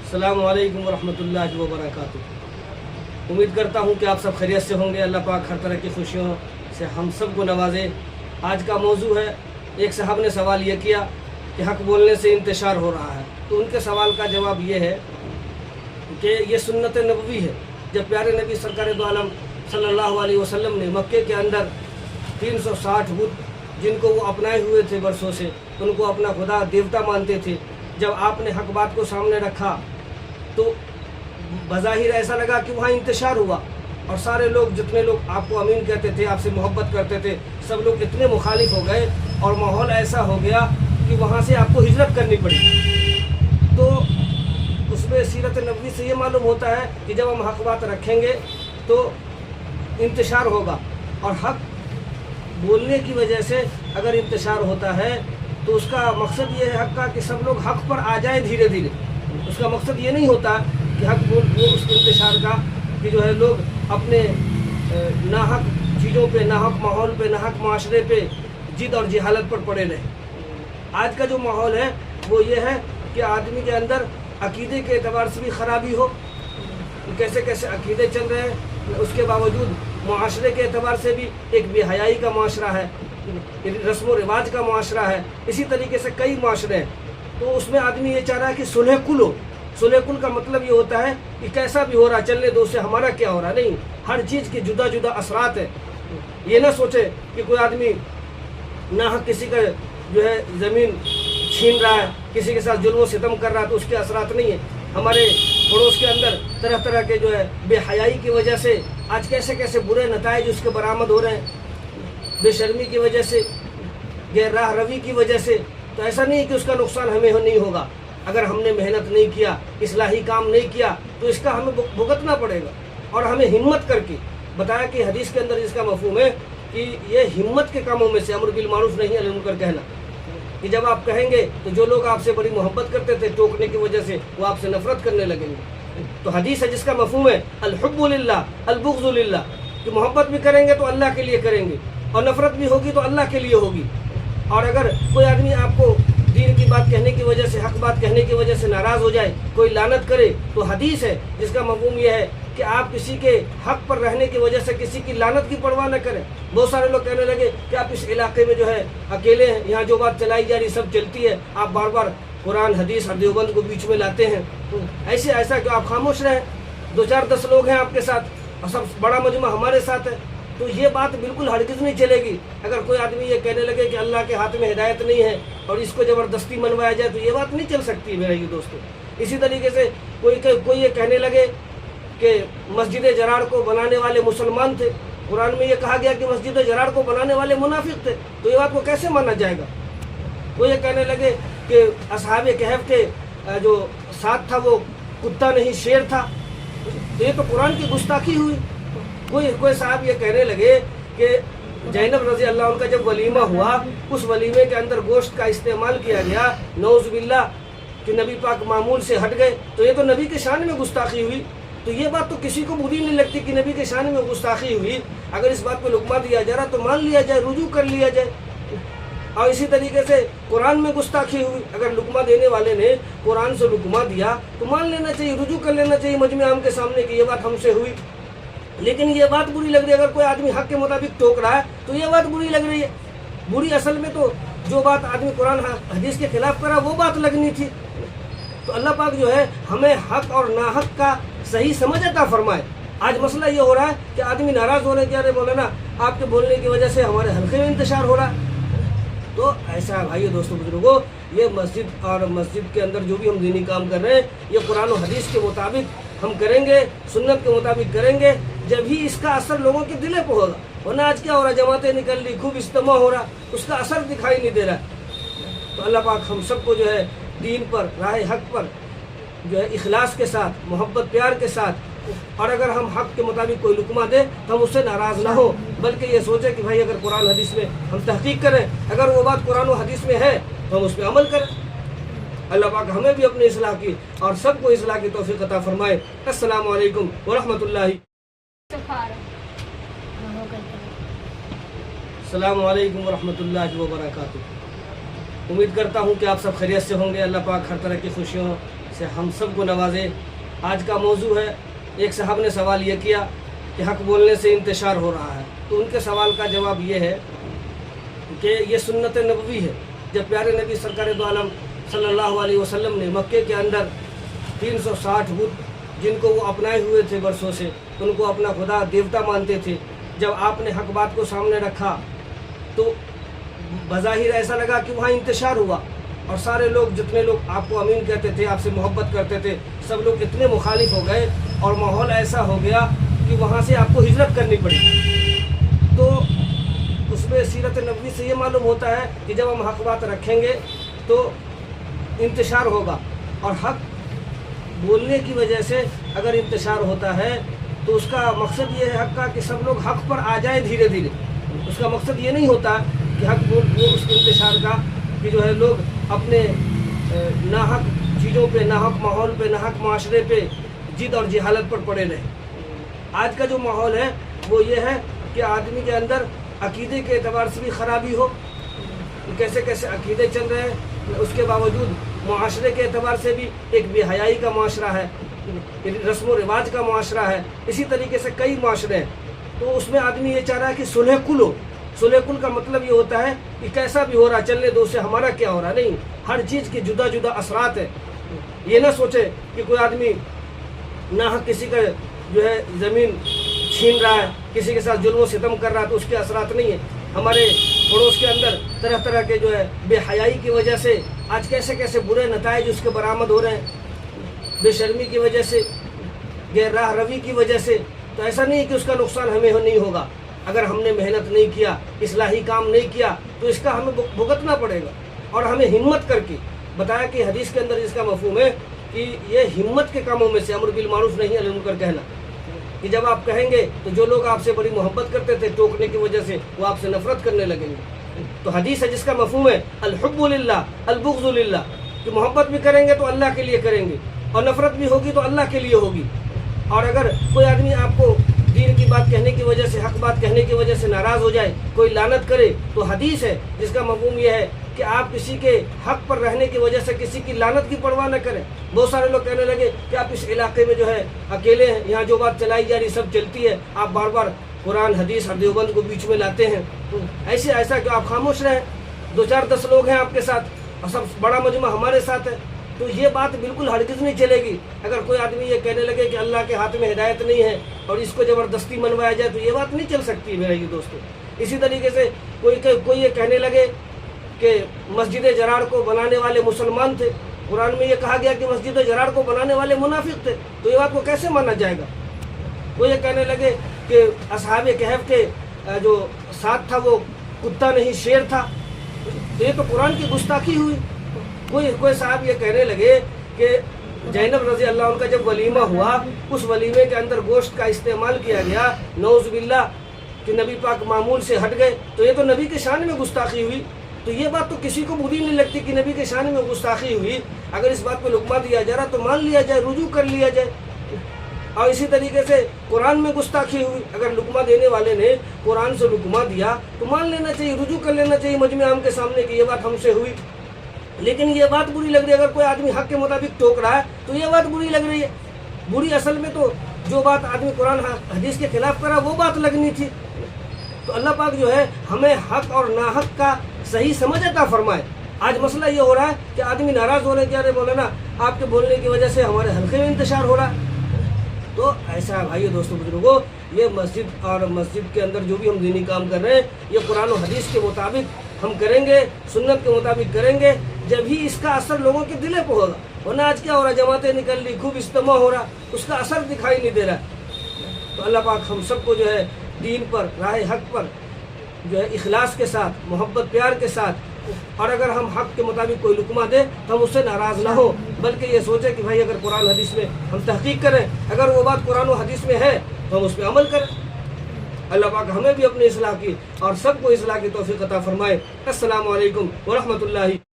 अस्सलामु अलैकुम वरहमतुल्लाहि वबरकातुहू। उम्मीद करता हूँ कि आप सब खैरियत से होंगे। अल्लाह पाक हर तरह की खुशियों से हम सब को नवाजे। आज का मौजू है, एक साहब ने सवाल ये किया कि हक़ बोलने से इंतशार हो रहा है। तो उनके सवाल का जवाब ये है कि ये सुन्नत नबवी है। जब प्यारे नबी सरकार दो आलम सल्लल्लाहु अलैहि वसल्लम ने मक्के के अंदर 360 बुत जिनको वो अपनाए हुए थे बरसों से, उनको अपना खुदा देवता मानते थे, जब आपने हक बात को सामने रखा तो बज़ाहिर ऐसा लगा कि वहाँ इंतशार हुआ और सारे लोग, जितने लोग आपको अमीन कहते थे, आपसे मोहब्बत करते थे, सब लोग इतने मुखालिफ हो गए और माहौल ऐसा हो गया कि वहाँ से आपको हिजरत करनी पड़ी। तो उसमें सीरत नबवी से ये मालूम होता है कि जब हम हक बात रखेंगे तो इंतशार होगा, और हक बोलने की वजह से अगर इंतशार होता है तो उसका मकसद ये है हक का कि सब लोग हक पर आ जाएं धीरे धीरे। उसका मकसद ये नहीं होता कि हक बोल वो उस इंतशार का कि जो है लोग अपने नाहक चीज़ों पे, नाहक माहौल पे, नाहक माशरे पे जिद और जहालत पर पड़े रहे। आज का जो माहौल है वो ये है कि आदमी के अंदर अकीदे के एतबार से भी ख़राबी हो, कैसे कैसे अकीदे चल रहे हैं, उसके बावजूद मुआशरे के एतबार से भी एक बेहयाई का मुआशरा है, रस्म व रिवाज का मुआशरा है, इसी तरीके से कई मुआशरे हैं। तो उसमें आदमी ये चाह रहा है कि सुलह कुल हो। सुलह कुल का मतलब ये होता है कि कैसा भी हो रहा चलने दो, उससे हमारा क्या हो रहा। नहीं, हर चीज़ के जुदा जुदा असरात है। ये ना सोचे कि कोई आदमी ना किसी का जो है ज़मीन छीन रहा है, किसी के साथ जुल्म सितम कर रहा है, तो उसके असरात नहीं है। हमारे पड़ोस के अंदर तरह तरह के जो है बेहयाई की वजह से आज कैसे कैसे बुरे नताइज उसके बरामद हो रहे हैं, बेशर्मी की वजह से, गैर राह रवी की वजह से। तो ऐसा नहीं है कि उसका नुकसान हमें नहीं होगा। अगर हमने मेहनत नहीं किया, इस्लाही काम नहीं किया, तो इसका हमें भुगतना पड़ेगा। और हमें हिम्मत करके बताया कि हदीस के अंदर इसका मफहूम है कि ये हिम्मत के कामों में से अम्र बिल मारूफ नही अनिल मुनकर कहना, कि जब आप कहेंगे तो जो लोग आपसे बड़ी मोहब्बत करते थे टोकने की वजह से, वो आपसे नफरत करने लगेंगे। तो हदीस है जिसका मफहूम है अल हुब्बु लिल्लाह अल बुग़्ज़ु लिल्लाह, कि मोहब्बत भी करेंगे तो अल्लाह के लिए करेंगे, और नफरत भी होगी तो अल्लाह के लिए होगी। और अगर कोई आदमी आपको दीन की बात कहने की वजह से, हक बात कहने की वजह से नाराज़ हो जाए, कोई लानत करे, तो हदीस है जिसका मफहूम यह है कि आप किसी के हक पर रहने की वजह से किसी की लानत की परवाह न करें। बहुत सारे लोग कहने लगे कि आप इस इलाके में जो है अकेले हैं, यहाँ जो बात चलाई जा रही सब चलती है, आप बार बार कुरान हदीस और देवबंद को बीच में लाते हैं। ऐसे ऐसा कि आप खामोश रहें, 2-4-10 लोग हैं आपके साथ और सब बड़ा मजमा हमारे साथ है। तो ये बात बिल्कुल हरगिज़ नहीं चलेगी। अगर कोई आदमी ये कहने लगे कि अल्लाह के हाथ में हिदायत नहीं है और इसको ज़बरदस्ती मनवाया जाए, तो ये बात नहीं चल सकती मेरे ये दोस्तों। इसी तरीके से कोई ये कहने लगे कि मस्जिद जरार को बनाने वाले मुसलमान थे, कुरान में ये कहा गया कि मस्जिद जरार को बनाने वाले मुनाफिक थे, तो ये बात को कैसे माना जाएगा। कोई ये कहने लगे कि असहाबे कहफ के जो साथ था वो कुत्ता नहीं शेर था, तो ये तो कुरान की गुस्ताखी हुई। कोई साहब ये कहने लगे कि ज़ैनब रज़ी अल्लाह उनका जब वलीमा हुआ, उस वलीमे के अंदर गोश्त का इस्तेमाल किया गया, नौज़ बिल्लाह, कि नबी पाक मामूल से हट गए, तो ये तो नबी के शान में गुस्ताखी हुई। तो ये बात तो किसी को बुरी नहीं लगती कि नबी के शान में गुस्ताखी हुई। अगर इस बात पे लुकमा दिया जा रहा तो मान लिया जाए, रुजू कर लिया जाए। और इसी तरीके से कुरान में गुस्ताखी हुई, अगर लुकमा देने वाले ने कुरान से लुकमा दिया तो मान लेना चाहिए, रुजू कर लेना चाहिए मजमे आम के सामने कि ये बात हमसे हुई। लेकिन ये बात बुरी लग रही है, अगर कोई आदमी हक के मुताबिक टोक रहा है तो ये बात बुरी लग रही है। बुरी असल में तो जो बात आदमी कुरान हदीस के खिलाफ करा वो बात लगनी थी। तो अल्लाह पाक जो है हमें हक और नाहक का सही समझ अता फरमाए। आज मसला ये हो रहा है कि आदमी नाराज़ हो रहे हैं कि अरे मौलाना आपके बोलने की वजह से हमारे हल्के में इंतशार हो रहा है। तो ऐसा है भाइयों, दोस्तों, बुजुर्गों, ये मस्जिद और मस्जिद के अंदर जो भी हम दीनी काम कर रहे हैं, ये कुरान और हदीस के मुताबिक हम करेंगे, सुन्नत के मुताबिक करेंगे, जब ही इसका असर लोगों के दिले पर होगा। वरना आज क्या हो रहा है, जमातें निकल रही, खूब इज्तिमा हो रहा, उसका असर दिखाई नहीं दे रहा। तो अल्लाह पाक हम सबको जो है दीन पर, राह हक पर जो है इखलास के साथ, मोहब्बत प्यार के साथ, और अगर हम हक के मुताबिक कोई लुकमा दे तो हम उससे नाराज़ ना हो, बल्कि ये सोचे कि भाई अगर कुरान हदीस में हम तहकीक करें, अगर वो बात कुरान और हदीस में है तो हम उस पर अमल करें। अल्लाह पाक हमें भी अपनी इस्लाह की और सबको इस्लाह की तौफीक अता फरमाए। अस्सलामु अलैकुम व रहमतुल्लाहि अस्सलामु अलैकुम व रहमतुल्लाहि व बरकातुहू। उम्मीद करता हूँ कि आप सब खैरियत से होंगे। अल्लाह पाक हर तरह की खुशियों से हम सब को नवाजे। आज का मौजू है, एक साहब ने सवाल ये किया कि हक़ बोलने से इंतशार हो रहा है। तो उनके सवाल का जवाब ये है कि ये सुन्नत नबवी है। जब प्यारे नबी सरकार दो आलम सल्लल्लाहु अलैहि वसल्लम ने मक्के के अंदर 360 बुत जिनको वो अपनाए हुए थे बरसों से, उनको अपना खुदा देवता मानते थे, जब आपने हक बात को सामने रखा तो बज़ाहिर ऐसा लगा कि वहाँ इंतशार हुआ और सारे लोग, जितने लोग आपको अमीन कहते थे, आपसे मोहब्बत करते थे, सब लोग इतने मुखालिफ हो गए और माहौल ऐसा हो गया कि वहाँ से आपको हिजरत करनी पड़ी। तो उसमें सीरत नबवी से ये मालूम होता है कि जब हम हक बात रखेंगे तो इंतशार होगा, और हक बोलने की वजह से अगर इंतशार होता है तो उसका मकसद ये है हक का कि सब लोग हक पर आ जाएं धीरे धीरे। उसका मकसद ये नहीं होता कि हक बोल वो उस इंतशार का कि जो है लोग अपने नाहक चीज़ों पे, नाहक माहौल पे, नाहक माशरे पे जिद और जहालत पर पड़े रहे। आज का जो माहौल है वो ये है कि आदमी के अंदर अकीदे के एतबार से भी ख़राबी हो, कैसे कैसे अकीदे चल रहे हैं, उसके बावजूद मुआशरे के एतबार से भी एक बेहयाई का मुआशरा है, रस्म व रिवाज का मुआशरा है, इसी तरीके से कई मुआशरे हैं। तो उसमें आदमी ये चाह रहा है कि सुलह कुल हो। सुलह कुल का मतलब ये होता है कि कैसा भी हो रहा चलने दो, से हमारा क्या हो रहा, नहीं, हर चीज़ के जुदा जुदा असरात है। ये ना सोचे कि कोई आदमी ना किसी का जो है ज़मीन छीन रहा है, किसी के साथ जुल्म सितम कर रहा है, तो उसके असरात नहीं है। हमारे पड़ोस के अंदर तरह तरह के जो है बेहयाई की वजह से आज कैसे कैसे बुरे नताइज उसके बरामद हो रहे हैं, बेशर्मी की वजह से, गैर राह रवी की वजह से। तो ऐसा नहीं है कि उसका नुकसान हमें नहीं होगा। अगर हमने मेहनत नहीं किया, इस्लाही काम नहीं किया, तो इसका हमें भुगतना पड़ेगा। और हमें हिम्मत करके बताया कि हदीस के अंदर इसका मफहूम है कि ये हिम्मत के कामों में से अम्र बिल मारूफ नही अनिल मुनकर कहना, कि जब आप कहेंगे तो जो लोग आपसे बड़ी मोहब्बत करते थे टोकने की वजह से, वो आपसे नफरत करने लगेंगे। तो हदीस है जिसका मफहूम है अल हुब्बु लिल्लाह अल बुग़्ज़ु लिल्लाह, कि मोहब्बत भी करेंगे तो अल्लाह के लिए करेंगे, और नफरत भी होगी तो अल्लाह के लिए होगी। और अगर कोई आदमी आपको दीन की बात कहने की वजह से, हक बात कहने की वजह से नाराज़ हो जाए, कोई लानत करे, तो हदीस है जिसका मफहूम यह है कि आप किसी के हक पर रहने की वजह से किसी की लानत की परवाह न करें। बहुत सारे लोग कहने लगे कि आप इस इलाके में जो है अकेले हैं, यहाँ जो बात चलाई जा रही सब चलती है, आप बार बार कुरान हदीस और देवबंद को बीच में लाते हैं, तो ऐसा कि आप खामोश रहें। 2-4-10 लोग हैं आपके साथ और सब बड़ा मजमा हमारे साथ है, तो ये बात बिल्कुल हरगिज़ नहीं चलेगी। अगर कोई आदमी ये कहने लगे कि अल्लाह के हाथ में हिदायत नहीं है और इसको ज़बरदस्ती मनवाया जाए, तो ये बात नहीं चल सकती मेरे ये दोस्तों। इसी तरीके से कोई ये कहने लगे कि मस्जिद जरार को बनाने वाले मुसलमान थे, कुरान में ये कहा गया कि मस्जिद जरार को बनाने वाले मुनाफिक थे, तो ये बात को कैसे माना जाएगा। कोई ये कहने लगे कि असहाबे कहफ के जो साथ था वो कुत्ता नहीं शेर था, तो ये तो कुरान की गुस्ताखी हुई। कोई साहब ये कहने लगे कि ज़ैनब रज़ी अल्लाह उनका जब वलीमा हुआ, उस वलीमे के अंदर गोश्त का इस्तेमाल किया गया, नौज़ बिल्लाह, कि नबी पाक मामूल से हट गए, तो ये तो नबी के शान में गुस्ताखी हुई। तो ये बात तो किसी को बुरी नहीं लगती कि नबी के शान में गुस्ताखी हुई। अगर इस बात पे लुकमा दिया जा रहा तो मान लिया जाए, रुजू कर लिया जाए। और इसी तरीके से कुरान में गुस्ताखी हुई, अगर लुकमा देने वाले ने कुरान से लुकमा दिया तो मान लेना चाहिए, रुजू कर लेना चाहिए मजमे आम के सामने कि ये बात हमसे हुई। लेकिन ये बात बुरी लग रही है, अगर कोई आदमी हक के मुताबिक टोक रहा है तो ये बात बुरी लग रही है। बुरी असल में तो जो बात आदमी कुरान हदीस के खिलाफ करा वो बात लगनी थी। तो अल्लाह पाक जो है हमें हक और नाहक का सही समझ अता फरमाए। आज मसला ये हो रहा है कि आदमी नाराज़ हो रहे हैं कि अरे मौलाना आपके बोलने की वजह से हमारे हल्के में इंतशार हो रहा है। तो ऐसा है भाइयों, दोस्तों, बुजुर्गों, ये मस्जिद और मस्जिद के अंदर जो भी हम दीनी काम कर रहे हैं, ये कुरान और हदीस के मुताबिक हम करेंगे, सुन्नत के मुताबिक करेंगे, जब ही इसका असर लोगों के दिले पर होगा। वरना आज क्या हो रहा है, जमातें निकल रही, खूब इज्तिमा हो रहा, उसका असर दिखाई नहीं दे रहा। तो अल्लाह पाक हम सबको जो है दीन पर, राह हक पर जो है इखलास के साथ, मोहब्बत प्यार के साथ, और अगर हम हक के मुताबिक कोई लुकमा दे तो हम उससे नाराज़ ना हो, बल्कि ये सोचे कि भाई अगर कुरान हदीस में हम तहकीक करें, अगर वो बात कुरान और हदीस में है तो हम उस पर अमल करें। अल्लाह पाक हमें भी अपनी इस्लाह की और सबको इस्लाह की तौफीक अता फरमाए। अस्सलामु अलैकुम व रहमतुल्लाहि।